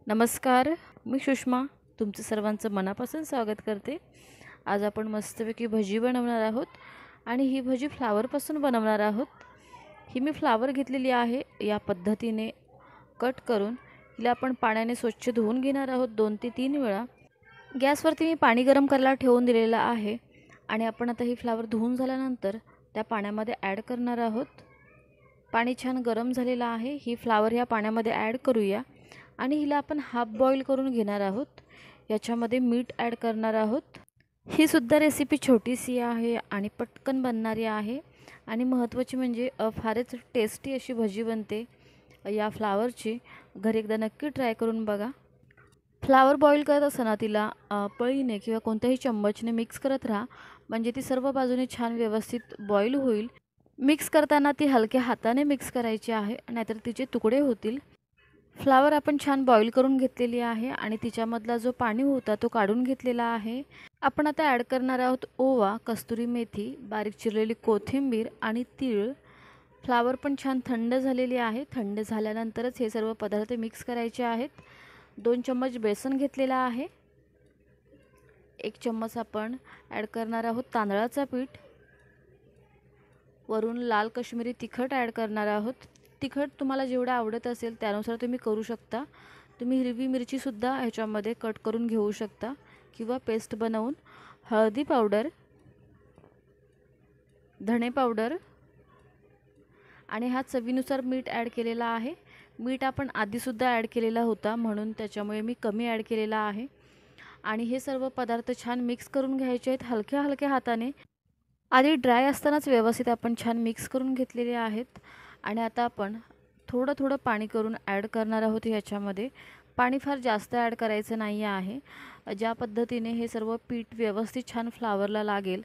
नमस्कार, मी सुषमा तुमचं सर्वांचं मनापासून स्वागत करते। आज आपण मस्तपैकी भजी बनवणार आहोत आणि ही भजी फ्लावरपासून बनवणार आहोत। ही मी फ्लावर घेतलेली आहे, या पद्धतीने कट करून हिला आपण पाण्याने स्वच्छ धुवून घेणार आहोत 2 ते 3 वेळा। गॅसवरती मी पाणी गरम करायला ठेवून दिलेलं आहे आणि आपण आता ही फ्लावर धुवून झाल्यानंतर त्या पाण्यामध्ये ॲड करणार आहोत। पाणी छान गरम झालेलं आहे, ही फ्लावर या पाण्यामध्ये ॲड करूया आणि हिला आपण हाफ बॉईल करून घेणार आहोत। याच्यामध्ये मीठ ॲड करणार आहोत। ही सुद्धा रेसिपी छोटीशी आहे आणि पटकन बनणारी आहे आणि महत्त्वाची म्हणजे फारच टेस्टी अशी भजी बनते या फ्लावरची। घरी एकदा नक्की ट्राय करून बघा। फ्लावर बॉईल करत असताना तिला पळीने किंवा कोणत्याही चम्मचने मिक्स करत राहा, म्हणजे ती सर्व बाजूने छान व्यवस्थित बॉईल होईल। मिक्स करताना ती हलक्या हाताने मिक्स करायची आहे, नाहीतर तिचे तुकडे होतील। फ्लावर आपण छान बॉईल करून घेतलेली आहे आणि तिच्यामधला जो पाणी होता तो काढून घेतलेला आहे। आपण आता ॲड करणार आहोत ओवा, कस्तुरी मेथी, बारीक चिरलेली कोथिंबीर आणि तीळ। फ्लावर पण छान थंड झालेली आहे। थंड झाल्यानंतरच हे सर्व पदार्थ मिक्स करायचे आहेत। 2 चम्मच बेसन घेतलेला आहे। 1 चम्मच आपण ॲड करणार आहोत तांदळाचा पीठ। वरून लाल काश्मीरी तिखट ॲड करणार आहोत। तिखट तुम्हाला जेवढं आवडत असेल त्यानुसार तुम्ही करू शकता। तुम्ही हिरवी मिरची सुद्धा ह्याच्यामध्ये कट करून घेऊ शकता किंवा पेस्ट बनवून। हळदी पावडर, धणे पावडर आणि हा चवीनुसार मीठ ॲड केलेला आहे। मीठ आपण आधीसुद्धा ॲड केलेला होता, म्हणून त्याच्यामुळे मी कमी ॲड केलेला आहे। आणि हे सर्व पदार्थ छान मिक्स करून घ्यायचे आहेत हलक्या हलक्या हाताने। आधी ड्राय असतानाच व्यवस्थित आपण छान मिक्स करून घेतलेले आहेत आणि आता आपण थोडं थोडं पाणी करून ॲड करणार आहोत ह्याच्यामध्ये। पाणी फार जास्त ॲड करायचं नाही आहे। ज्या पद्धतीने हे सर्व पीठ व्यवस्थित छान फ्लावरला लागेल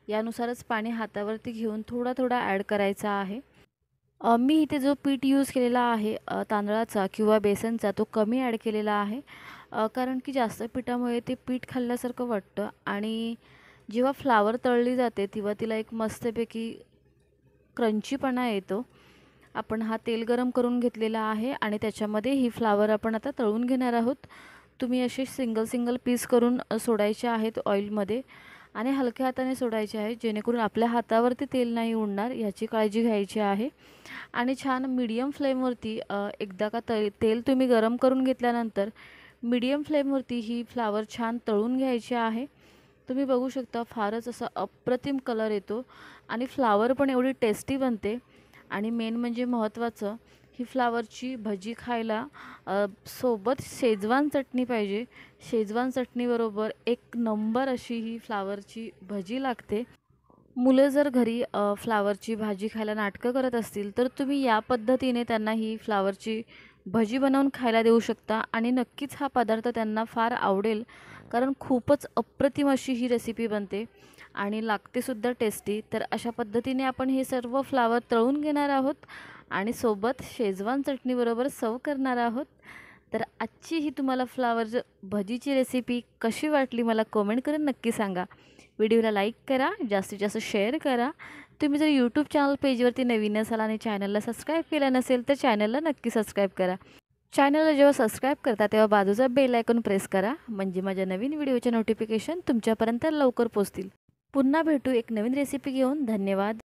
यानुसारच पाणी हातावरती घेऊन थोडा थोडा ॲड करायचा आहे। मी इथे जो पीठ यूज केलेला आहे तांदळाचा किंवा बेसनचा, तो कमी ॲड केलेला आहे, कारण की जास्त पिठामुळे ते पीठ खाल्ल्यासारखं वाटतं आणि जेव्हा फ्लावर तळली जाते तेव्हा तिला एक मस्तपैकी क्रंचीपणा येतो। आपण हा तेल गरम करून घेतलेला आहे आणि त्याच्यामध्ये ही फ्लावर आपण आता तळून घेणार आहोत। तुम्ही असे सिंगल पीस करून सोडायचे आहेत ऑइलमध्ये आणि हलक्या हाताने सोडायचे आहे, जेणेकरून आपल्या हातावरती तेल नाही उडणार याची काळजी घ्यायची आहे। आणि छान मीडियम फ्लेमवरती एकदा का तेल तुम्ही गरम करून घेतल्यानंतर मीडियम फ्लेमवरती ही फ्लावर छान तळून घ्यायची आहे। तुम्ही बघू शकता फारच असा अप्रतिम कलर येतो आणि फ्लावर पण एवढी टेस्टी बनते। आणि मेन म्हणजे महत्त्वाचं, ही फ्लावरची भजी खायला सोबत शेजवान चटणी पाहिजे। शेजवान चटणीबरोबर एक नंबर अशी ही फ्लावरची भजी लागते। मुलं जर घरी फ्लावरची भाजी खायला नाटकं करत असतील तर तुम्ही या पद्धतीने त्यांना ही फ्लावरची भजी बनवून खायला देऊ शकता आणि नक्कीच हा पदार्थ त्यांना फार आवडेल, कारण खूपच अप्रतिम अशी ही रेसिपी बनते आणि लागतेसुद्धा टेस्टी। तर अशा पद्धतीने आपण हे सर्व फ्लावर तळून घेणार आहोत आणि सोबत शेजवान चटणीबरोबर सर्व करणार आहोत। तर आजची ही तुम्हाला फ्लावर भजीची रेसिपी कशी वाटली मला कमेंट करून नक्की सांगा। व्हिडिओला लाईक करा, जास्तीत जास्त शेअर करा। तुम्ही जर यूट्यूब चॅनल पेजवरती नवीन असाल आणि चॅनलला सबस्क्राईब केलं नसेल तर चॅनलला नक्की सबस्क्राईब करा। चॅनलला जेव्हा सबस्क्राईब करता तेव्हा बाजूचा बेल आयकॉन प्रेस करा, म्हणजे माझ्या नवीन व्हिडिओचे नोटिफिकेशन तुमच्यापर्यंत लवकर पोहोचतील। पुन्हा भेटू एक नवीन रेसिपी घेऊन। धन्यवाद।